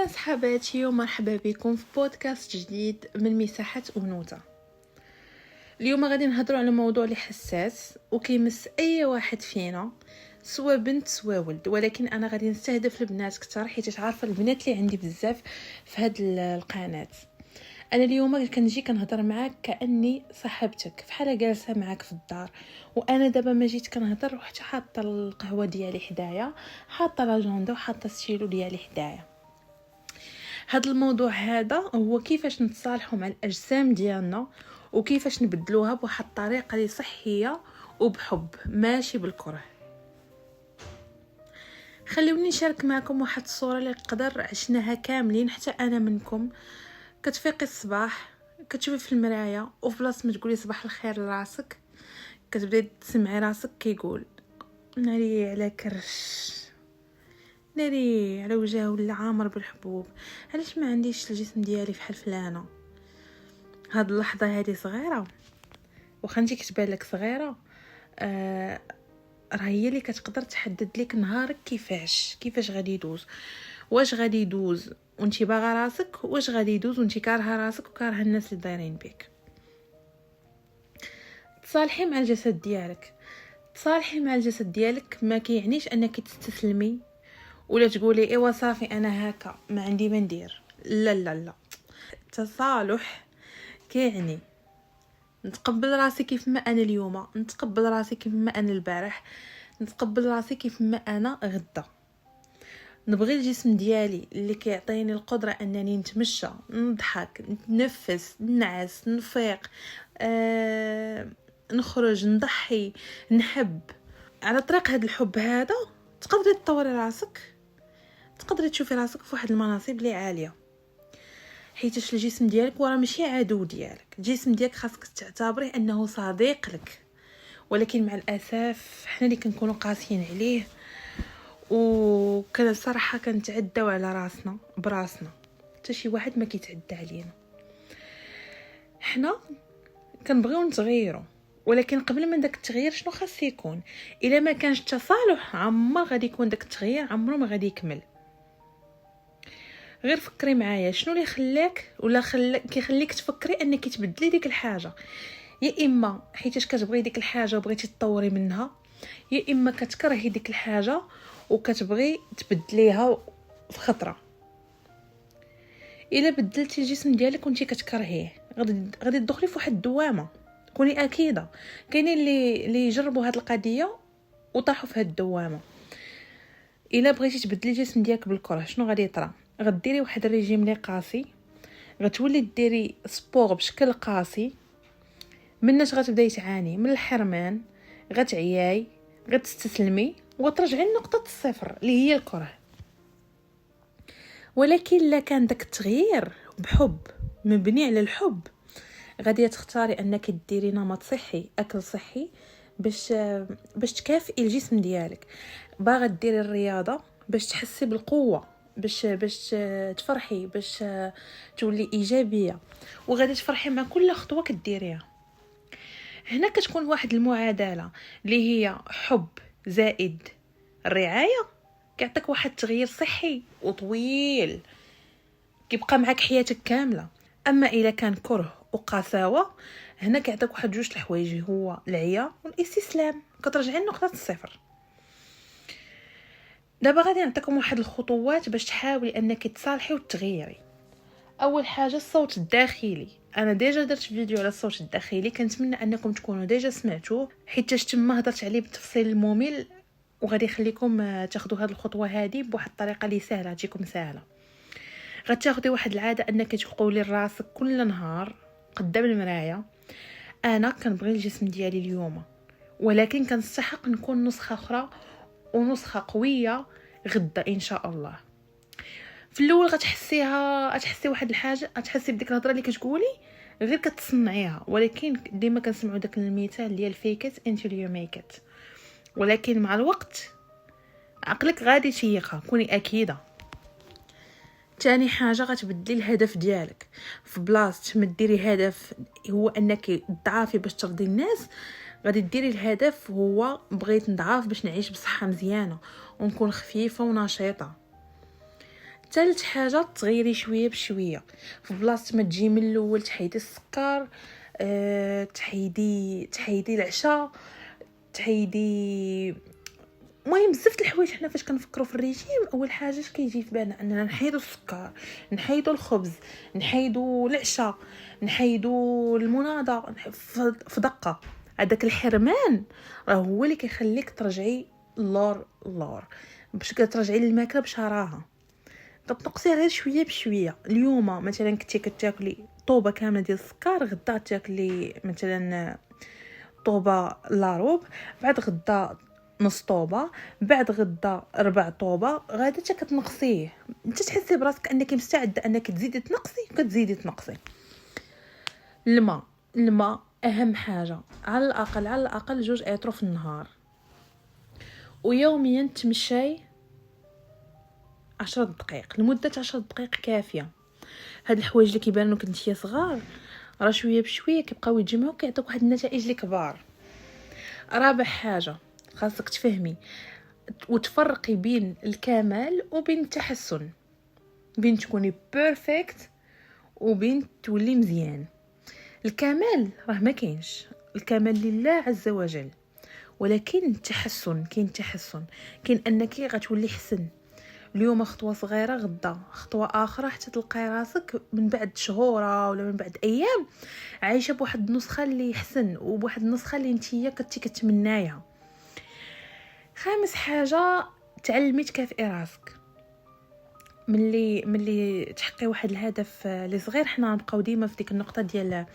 أهلا صحباتي ومرحبا بكم في بودكاست جديد من مساحة أنوثة. اليوم غادي نهضروا على موضوع اللي حساس وكيمس أي واحد فينا، سواء بنت سواء ولد، ولكن أنا غادي نستهدف البنات كتر حيت عارفة البنات اللي عندي بزاف في هاد القناة. انا اليوم كنجي كنهضر معاك كاني صاحبتك بحال جالسه معاك في الدار، وانا دابا ما جيت كنهضر وحتى حاطه القهوه ديالي حدايا، حاطه لاجندا وحاطه السيلو ديالي حدايا. هذا الموضوع هذا هو كيفاش نتصالحوا مع الاجسام ديالنا وكيفاش نبدلوها بواحد الطريقه اللي صحيه وبحب ماشي بالكره. خليوني نشارك معكم واحد الصوره اللي نقدر عشناها كاملين حتى انا منكم. كتفيقي الصباح كتشوفي في المرايه وفي بلاصه ما تقولي صباح الخير لراسك كتبداي تسمعي راسك كيقول ناري على كرش، ناري على وجهه ولا عامر بالحبوب، علاش ما عنديش الجسم ديالي فحال فلانه. هاد اللحظه هذه صغيره واخا انت كتبان لك صغيره، راه هي اللي كتقدر تحدد لك نهارك كيفاش غادي يدوز. واش غادي يدوز وانتي باغا راسك، واش غادي يدوز وانتي كارهه راسك وكارهه الناس اللي دايرين بك. تصالحي مع الجسد ديالك. تصالحي مع الجسد ديالك ما كيعنيش انك تستسلمي ولا تقولي ايوا صافي انا هكا ما عندي ما ندير. لا لا لا، التصالح كيعني نتقبل راسي كيف ما انا اليوم، نتقبل راسي كيف ما انا البارح، نتقبل راسي كيف ما انا غدا. نبغي الجسم ديالي اللي كيعطيني القدره انني نتمشى، نضحك، نتنفس، ننعس، نفيق، نخرج، نضحي، نحب. على طريق هذا الحب هذا تقدري تطوري راسك، تقدري تشوفي راسك في واحد المناصب اللي عاليه، حيتاش الجسم ديالك وراه ماشي عدو ديالك. الجسم ديالك خاصك تعتبريه انه صديق لك، ولكن مع الاسف حنا اللي كنكونوا قاسيين عليه وكذا صراحه كنتعداو على راسنا براسنا، حتى شي واحد ما كيتعدى علينا. حنا كنبغيو نتغيروا، ولكن قبل من داك التغيير شنو خاص يكون؟ الا ما كانش تصالح عمر غادي يكون داك التغيير عمره ما غادي يكمل. غير فكري معايا شنو اللي خلاك ولا كيخليك تفكري انك تبدلي ديك الحاجه. يا اما حيتاش كتبغي ديك الحاجه وبغيتي تطوري منها، يا اما كتكرهي ديك الحاجه وكتبغي تبدليها في خطره. الا بدلتي الجسم ديالك وانتي كتكرهيه غادي تدخلي في واحد الدوامه. كوني اكيده كاينين اللي يجربوا هاد القضيه وطاحوا في هاد الدوامه. الا بغيتي تبدلي الجسم ديالك بالكره شنو غادي يطرا؟ غديري واحد الريجيم اللي قاسي، غتولي ديري سبور بشكل قاسي، مناش غتبداي تعاني من الحرمان، غتعياي، غتستسلمي وغترجعي لنقطه الصفر اللي هي الكره. ولكن لا كان داك التغيير بحب مبني على الحب، غادي تختاري انك ديري نمط صحي، اكل صحي باش تكافئي الجسم ديالك. باغا ديري الرياضه باش تحسي بالقوه، باش تفرحي، باش تولي ايجابيه، وغادي تفرحي مع كل خطوه كديريها. هنا كتكون واحد المعادله اللي هي حب زائد الرعايه، كيعطيك واحد التغيير صحي وطويل كيبقى معك حياتك كامله. اما اذا كان كره وقساوه هنا كيعطيك واحد جوج الحوايج، هو العيا والاستسلام، كترجعي لنقطه الصفر. دابا غادي نعطيكم واحد الخطوات باش تحاولي انك تصالحي وتغيري. اول حاجه الصوت الداخلي. انا ديجا درت فيديو على الصوت الداخلي، كنتمنى انكم تكونوا ديجا سمعتوه حيت تما هضرت عليه بالتفصيل الممل، وغادي يخليكم تاخذوا هذه الخطوه هذه بواحد الطريقه اللي سهله تجيكم سهله. غتاخدي واحد العاده انك تقولي لراسك كل نهار قدام المرايه انا كنبغي الجسم ديالي اليوم، ولكن كنستحق نكون نسخه اخرى ونسخه قويه غدا ان شاء الله. في الاول غتحسي واحد الحاجه، غتحسي بديك الهضره اللي كتقولي غير كتصنعيها، ولكن ديما كنسمعوا داك المثال ديال فيكت انتل يو ميكت، ولكن مع الوقت عقلك غادي تيقها. كوني اكيده. تاني حاجه غتبدلي الهدف ديالك، في بلاصه ما ديري هدف هو انك تضعفي باش ترضي الناس، غادي ديري الهدف هو بغيت نضعف باش نعيش بصحه مزيانه ونكون خفيفه ونشيطه. ثالث حاجه تغيري شويه بشويه، في بلاصه ما تجي من الاول تحيدي السكر، تحيدي العشاء، تحيدي المهم بزاف د الحوايج. حنا فاش كنفكروا في الريجيم اول حاجه اش كيجي في بالنا اننا نحيدوا السكر، نحيدوا الخبز، نحيدوا العشاء، نحيدوا المناضه في دقه. هذاك الحرمان راه هو اللي كيخليك ترجعي اللور باش كترجعي للماكله بشراهه. تنقصي غير شويه بشويه. اليوم مثلا كنتي كتاكلي طوبه كامله ديال السكر، غدا تاكلي مثلا طوبه لاروب، بعد غدا نص طوبه، بعد غدا ربع طوبه، غادا حتى كتنقصيه انت تحسي براسك انك مستعده انك تزيدي تنقصي كتزيدي تنقصي. الماء اهم حاجه، على الاقل 2 اطرو في النهار، ويوميا تمشي 10 دقائق لمده 10 دقائق كافيه. هاد الحوايج اللي كيبانوا لك نتيا صغار راه شويه بشويه كيبقاو يتجمعوا كيعطيوك واحد النتائج اللي كبار. رابع حاجه خاصك تفهمي وتفرقي بين الكمال وبين التحسن، بين تكوني بيرفكت وبين تولي مزيان. الكمال راه ما كاينش، الكمال لله عز وجل، ولكن التحسن كاين انك غتولي حسن. اليوم خطوه صغيره، غدا خطوه اخرى، حتى تلقاي راسك من بعد شهور ولا من بعد ايام عايشه بواحد النسخه اللي حسن وبواحد النسخه اللي نتيا كنتي كتمنايها. خامس حاجه تعلمي تكافئي راسك. ملي تحققي واحد الهدف اللي صغير، حنا نبقاو ديما في ديك النقطه ديال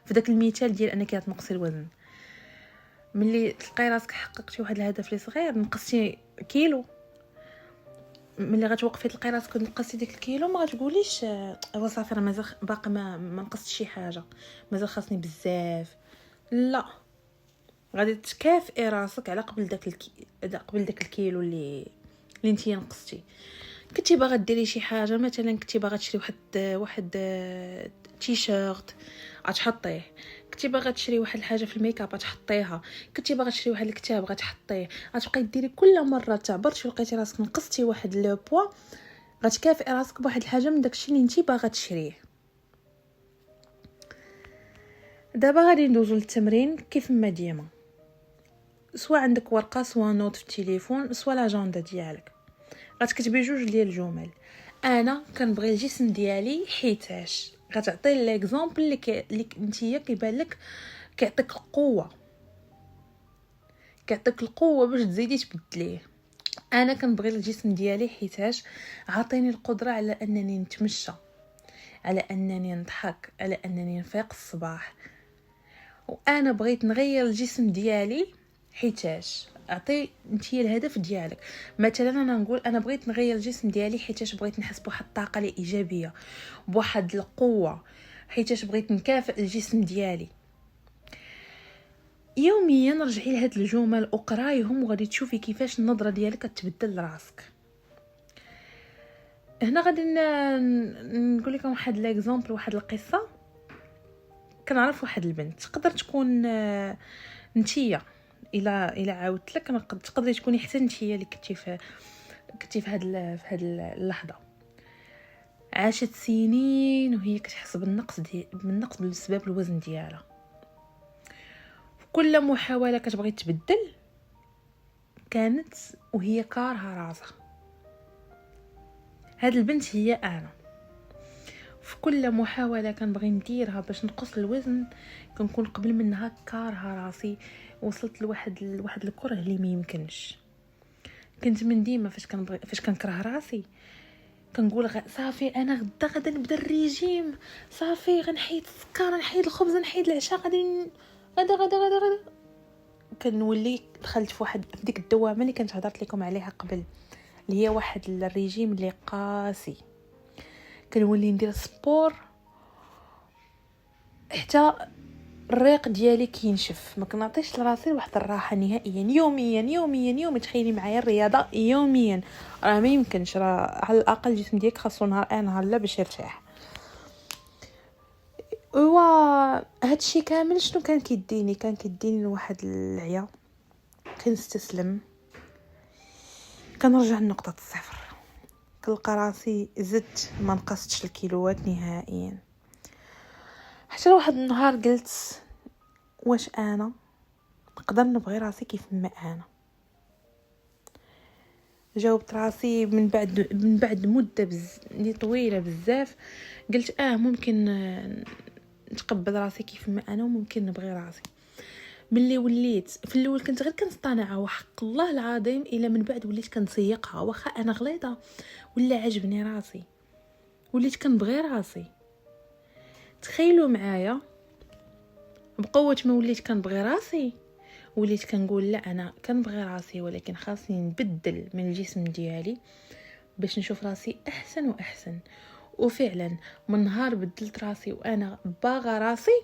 في داك المثال ديال انك تنقصي الوزن. ملي تلقاي راسك حققتي واحد الهدف اللي صغير، نقصتي كيلو، ملي غتوقفي تلقاي راسك نقصتي ديك الكيلو، ما غتقوليش هو صافي راه مازال باقي ما نقصتش شي حاجه، مازال خاصني بزاف. لا، غادي تكافئي راسك على قبل داك الكيلو اللي نتيا نقصتي. كنتي باغا ديري شي حاجه، مثلا كنتي باغا تشري واحد تيشيرت غتحطيه، كنتي باغا تشري واحد الحاجه في الميك اب غتحطيها، كنتي باغا تشري واحد الكتاب غتحطيه. غتبقاي ديري كل مره تعبرتي ولقيتي راسك نقصتي واحد لو بوا، غتكافئي راسك بواحد الحاجه من داكشي اللي نتي باغا تشريه. دابا غادي ندوزو للتمرين كيف ما ديما، سواء عندك ورقه سواء نوت في التليفون سواء لاجندا ديالك، غتكتبي 2 ديال الجمل. انا كنبغي الجسم ديالي حيتاش غتعطي ليكزامبل اللي نتيا كيبان لك كيعطيك القوه باش تزيدي تبدليه. انا كنبغي الجسم ديالي حيتاش عاطيني القدره على انني نتمشى، على انني نضحك، على انني نفيق الصباح. وانا بغيت نغير الجسم ديالي حيتاش اعطي نتي الهدف ديالك. مثلا انا نقول انا بغيت نغير الجسم ديالي حيتاش بغيت نحس بواحد الطاقه الايجابيه، بواحد القوه، حيتاش بغيت نكافئ الجسم ديالي. يوميا رجعي لهاد الجمل وقرايهم وغادي تشوفي كيفاش النظره ديالك كتبدل لراسك. هنا غادي نقول لكم واحد ليكزامبل، واحد القصه. كنعرف واحد البنت تقدر تكون نتيا الى عاودت لك تقدري تكوني حتى نتيا اللي كنتي في هاد اللحظه. عاشت سنين وهي كتحس بالنقص بسبب الوزن ديالها. كل محاوله كتبغي تبدل كانت وهي كارهه راسها. هاد البنت هي انا. في كل محاوله كنبغي نديرها باش نقص الوزن كنكون قبل منها كارهه راسي، وصلت لواحد الكره اللي ما يمكنش. كنت من ديما فاش كنكره راسي كنقول صافي انا غدا نبدا الريجيم، صافي غنحيد السكر، نحيد الخبز، نحيد العشاء، غدا كنولي دخلت في ديك الدوامه اللي كنت هضرت لكم عليها قبل، اللي هي واحد الريجيم اللي قاسي. كنولي ندير سبور حتى الريق ديالي كينشف، ما كنعطيش لراسي واحد الراحه نهائيا. يوميا تخيلي معايا الرياضه يوميا، راه ما يمكنش، راه على الاقل الجسم ديالك خاصو نهار لا باش يرتاح. هادشي كامل شنو كان كيديني لواحد العيا، كنستسلم، كنرجع لنقطه الصفر، كنلقى راسي زدت ما نقصتش الكيلوات نهائيا. حتى واحد النهار قلت واش انا نقدر نبغي راسي كيف ما انا؟ جاوبت راسي من بعد مده اللي طويله بزاف، قلت ممكن نتقبل راسي كيف ما انا، وممكن نبغي راسي. ملي وليت في الاول كنت غير كنصطنعها وحق الله العظيم، الا من بعد وليت كنسيقها واخا انا غليظه ولا عجبني راسي، وليت كنبغي راسي. تخيلوا معايا بقوه ما وليت كنبغي راسي، وليت كنقول لا انا كنبغي راسي ولكن خاصني نبدل من الجسم ديالي باش نشوف راسي احسن واحسن. وفعلا من نهار بدلت راسي وانا باغا راسي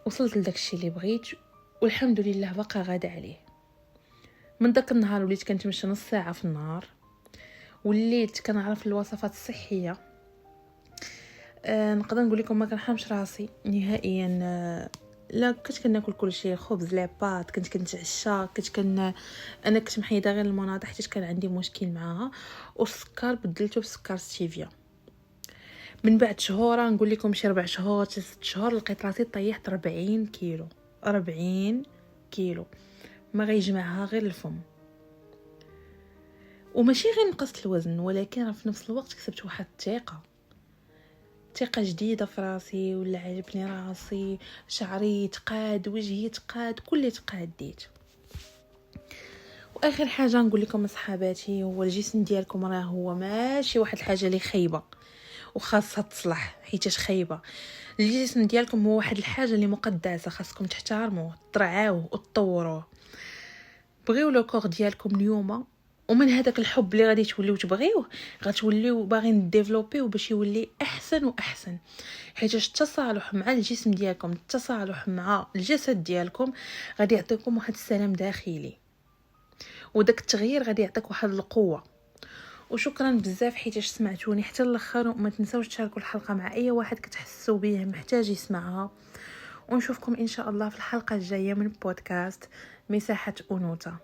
وصلت لداك الشيء اللي بغيت، والحمد لله باقا غاده عليه. من داك النهار وليت كنتمشى نص ساعه في النهار، وليت كنعرف الوصفات الصحيه. نقدر نقول لكم ما كنحرمش راسي نهائيا. لا كنت كناكل كل شيء، خبز لي بات، كنت كنتعشى، انا كنت محيده غير المناضح حيت كان عندي مشكل معاها، والسكر بدلته بسكر ستيفيا. من بعد شهور، نقول لكم شي 4 شهور 6 شهور، لقيت راسي طيحت 40 كيلو. 40 كيلو ما غيجمعها غير الفم. وماشي غير نقصت الوزن، ولكن في نفس الوقت كسبت واحد ثقه جديده في راسي، ولا عجبني راسي، شعري تقاد، وجهي تقاد، كل تقاديت. واخر حاجه نقول لكم اصحاباتي، هو الجسم ديالكم راه هو ماشي واحد الحاجه اللي خايبه وخاصها تصلح حيتاش خايبه. الجسم ديالكم هو واحد الحاجه اللي مقدسه، خاصكم تحترموه، ترعاوه وتطوروه. بغيو لو كور ديالكم اليوم، ومن هذاك الحب اللي غادي توليو تبغيوه غتوليو باغيين ديفلوبيو باش يولي احسن واحسن. حيت التصالح مع الجسم ديالكم، التصالح مع الجسد ديالكم غادي يعطيكم واحد السلام داخلي، وداك التغيير غادي يعطيك واحد القوه. وشكرا بزاف حيتاش سمعتوني حتى الاخر، وما تنساوش تشاركوا الحلقه مع اي واحد كتحسوا به محتاج يسمعها. ونشوفكم ان شاء الله في الحلقه الجايه من بودكاست مساحه انوثه.